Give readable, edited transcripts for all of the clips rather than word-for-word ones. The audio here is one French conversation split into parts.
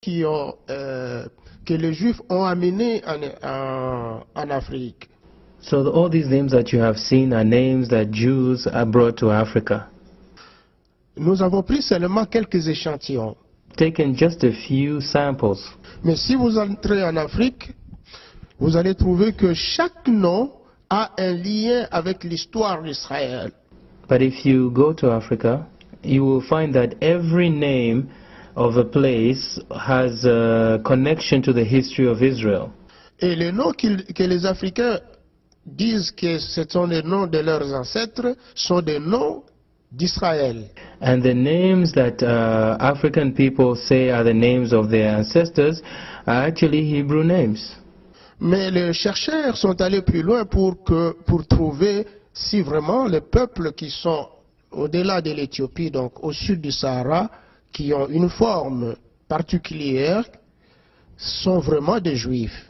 que les Juifs ont amenés en Afrique. So all these names that you have seen are names that Jews are brought to Africa. Nous avons pris seulement quelques échantillons. Taken just a few samples. Mais si vous entrez en Afrique, vous allez trouver que chaque nom a un lien avec l'histoire d'Israël. But if you go to Africa, you will find that every name of a place has a connection to the history of Israel. Et les noms que les Africains disent que ce sont les noms de leurs ancêtres sont des noms d'Israël. And the names that African people say are the names of their ancestors are actually Hebrew names. Mais les chercheurs sont allés plus loin pour trouver si vraiment les peuples qui sont au-delà de l'Éthiopie, donc au sud du Sahara, qui ont une forme particulière, sont vraiment des Juifs.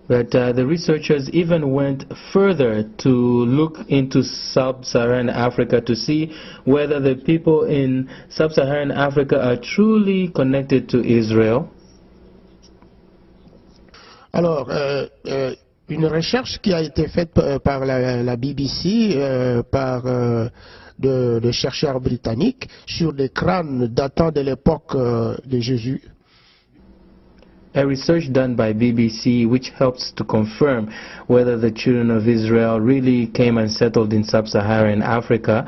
But the researchers even went further to look into sub-Saharan Africa to see whether the people in sub-Saharan Africa are truly connected to Israel. Alors, une recherche qui a été faite par la BBC, par de chercheurs britanniques, sur des crânes datant de l'époque de Jésus. A research done by BBC which helps to confirm whether the children of Israel really came and settled in sub-Saharan Africa.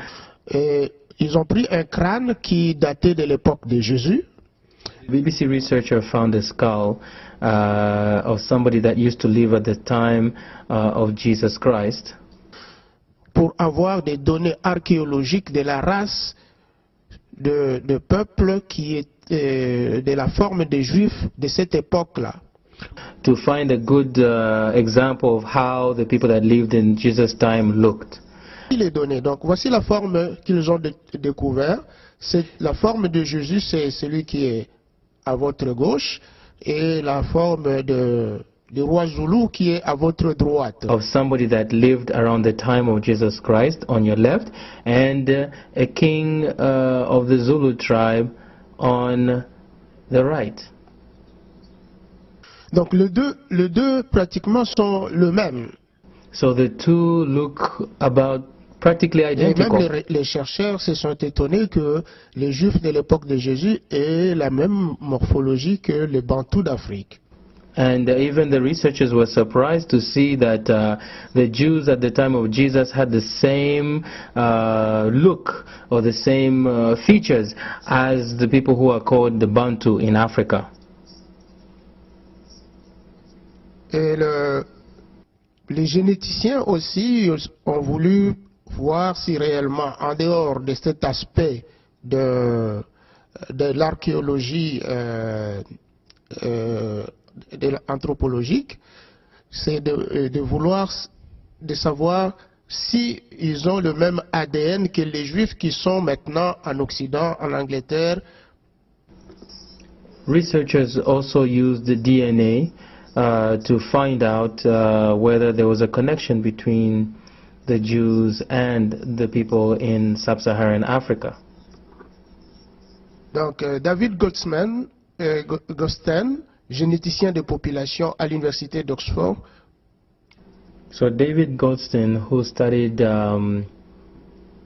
Et ils ont pris un crâne qui datait de l'époque de Jésus. BBC researcher found a skull of somebody that used to live at the time of Jesus Christ. Pour avoir des données archéologiques de la race de peuple qui est de la forme des Juifs de cette époque-là. To find a good example of how the people that lived in Jesus' time looked. Les données. Donc voici la forme qu'ils ont découvert. La forme de Jésus, c'est celui qui est à votre gauche, et la forme du roi Zulu qui est à votre droite. Of somebody that lived around the time of Jesus Christ on your left, and a king of the Zulu tribe on the right. Donc les deux pratiquement sont le même. So the two look about practically identical. Et même les chercheurs se sont étonnés que les Juifs de l'époque de Jésus aient la même morphologie que les Bantous d'Afrique. And even the researchers were surprised to see that the Jews at the time of Jesus had the same look or the same features as the people who are called the Bantu in Africa. Et les généticiens aussi ont voulu voir si réellement, en dehors de cet aspect de l'archéologie anthropologique, c'est de savoir si ils ont le même ADN que les Juifs qui sont maintenant en Occident, en Angleterre. Researchers also used the DNA to find out whether there was a connection between the Jews and the people in sub-Saharan Africa. Donc David Goldstein, généticien de population à l'université d'Oxford. So David Goldstein, who studied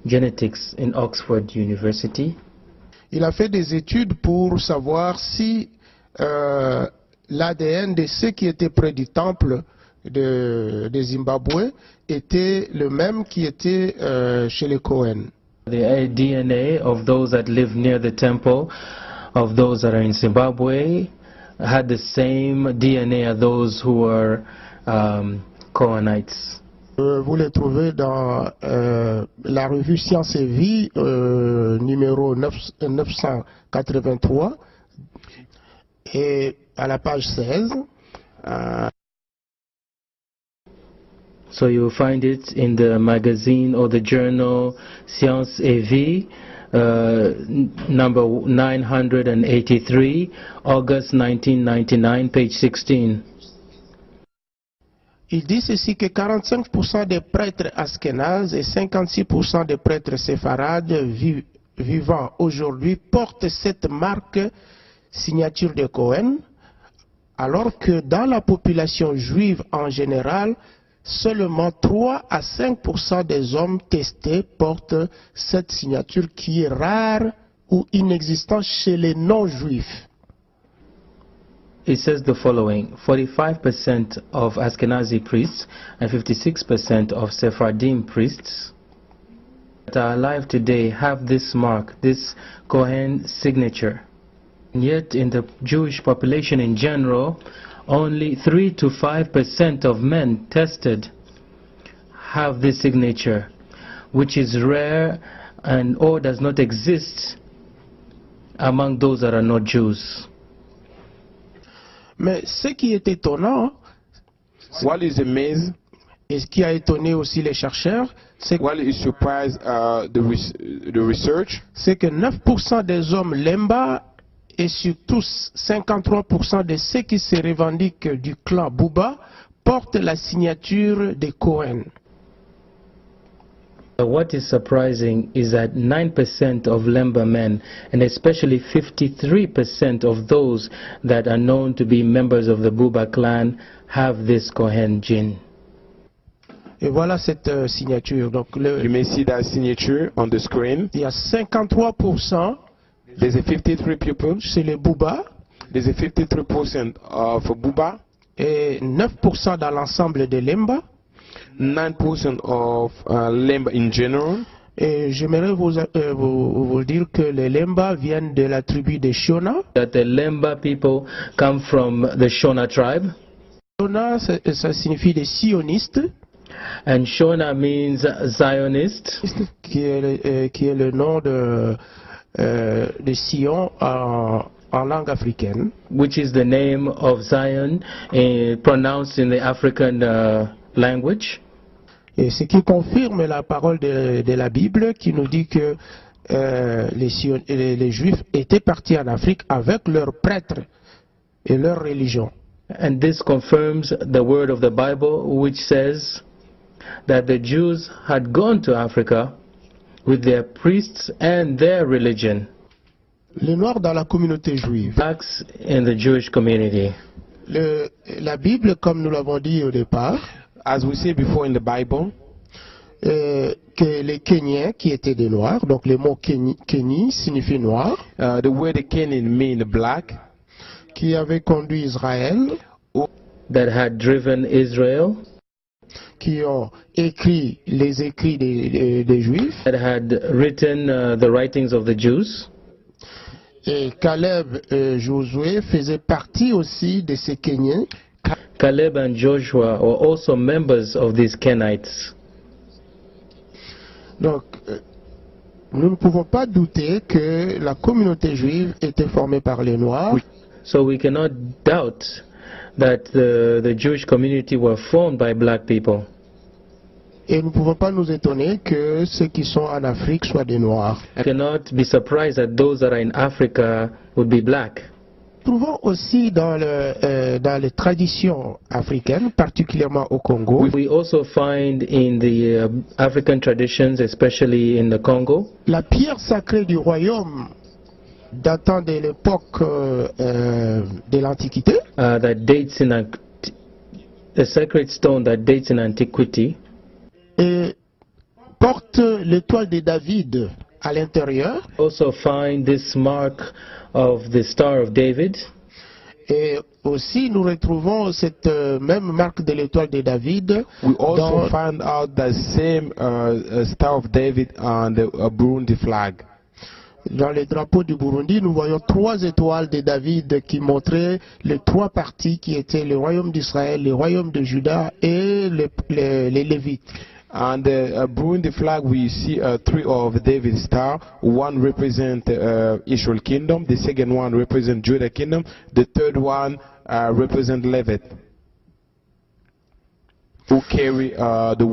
genetics in Oxford University, il a fait des études pour savoir si l'ADN de ceux qui étaient près du temple de Zimbabwe était le même qui était chez les Cohen. The DNA of those that live near the temple, of those that are in Zimbabwe, had the same DNA as those who were Cohenites. Vous les trouvez dans la revue Science et Vie, numéro 983, et à la page 16. So you find it in the magazine or the journal Science et Vie, number 983, August 1999, page 16. Il dit ceci que 45% des prêtres askénazes et 56% des prêtres séfarades vivant aujourd'hui portent cette marque signature de Cohen, alors que dans la population juive en général, seulement 3 à 5% des hommes testés portent cette signature qui est rare ou inexistante chez les non-juifs. It says the following: 45% of Ashkenazi priests and 56% of Sephardim priests that are alive today have this mark, this Kohen signature. And yet in the Jewish population in general, only 3 to 5% of men tested have this signature, which is rare and or does not exist among those that are not Jews. Mais ce qui est étonnant, What is amazing, et ce qui a étonné aussi les chercheurs, c'est what is surprised the research, que 9% des hommes Lemba et surtout 53% de ceux qui se revendiquent du clan Bouba portent la signature de Cohen. What is surprising is that 9% of Lemba men, and especially 53% of those that are known to be members of the Buba clan, have this Kohen gene. Et voilà cette signature. Donc you may see that signature on the screen. il y a 53% There's a 53 people, chez les Bouba there's a 53% for Buba, et 9% dans l'ensemble de Lemba. 9% of Lemba in general. Et j'aimerais vous dire que les Lemba viennent de la tribu de Shona. That the Lemba people come from the Shona tribe. Shona, ça signifie des sionistes, And Shona means Zionist, qui est le nom de Sion en langue africaine. which is the name of Zion pronounced in the African language. Et ce qui confirme la parole de la Bible qui nous dit que les Juifs étaient partis en Afrique avec leurs prêtres et leur religion. And this confirms the word of the Bible, which says that the Jews had gone to Africa with their priests and their religion. Les Noirs dans la communauté juive. Blacks in the Jewish community. La Bible, comme nous l'avons dit au départ, As we said before in the Bible, que les Kenyans qui étaient des Noirs, donc le mot Kenny signifie noir, the word Canaan mean black, qui avaient conduit Israël, That had driven Israel, qui ont écrit les écrits des Juifs. that had written the writings of the Jews. Et Caleb et Josué faisaient partie aussi de ces Kenyans. Caleb and Joshua were also members of these Kenites. Donc, nous ne pouvons pas douter que la communauté juive était formée par les Noirs. So we cannot doubt that the Jewish community were formed by black people. Et nous ne pouvons pas nous étonner que ceux qui sont en Afrique soient des Noirs. I cannot be surprised that those that are in Africa would be black. Nous trouvons aussi dans les traditions africaines, particulièrement au Congo, We also find in the African traditions, especially in the Congo, la pierre sacrée du royaume datant de l'époque de l'Antiquité, that dates in the sacred stone that dates in antiquity, et porte l'étoile de David à l'intérieur. also find this mark of the Star of David. Et aussi, nous retrouvons cette même marque de l'étoile de David we also dans, find out the same Star of David on the Burundi flag. dans le drapeau du Burundi. Nous voyons 3 étoiles de David qui montraient les 3 parties qui étaient le royaume d'Israël, le royaume de Juda et les Lévites. On the Burundi flag, we see 3 of David star. One represent Israel kingdom. The second one represent Judah kingdom. The third one represent Levite, who carry the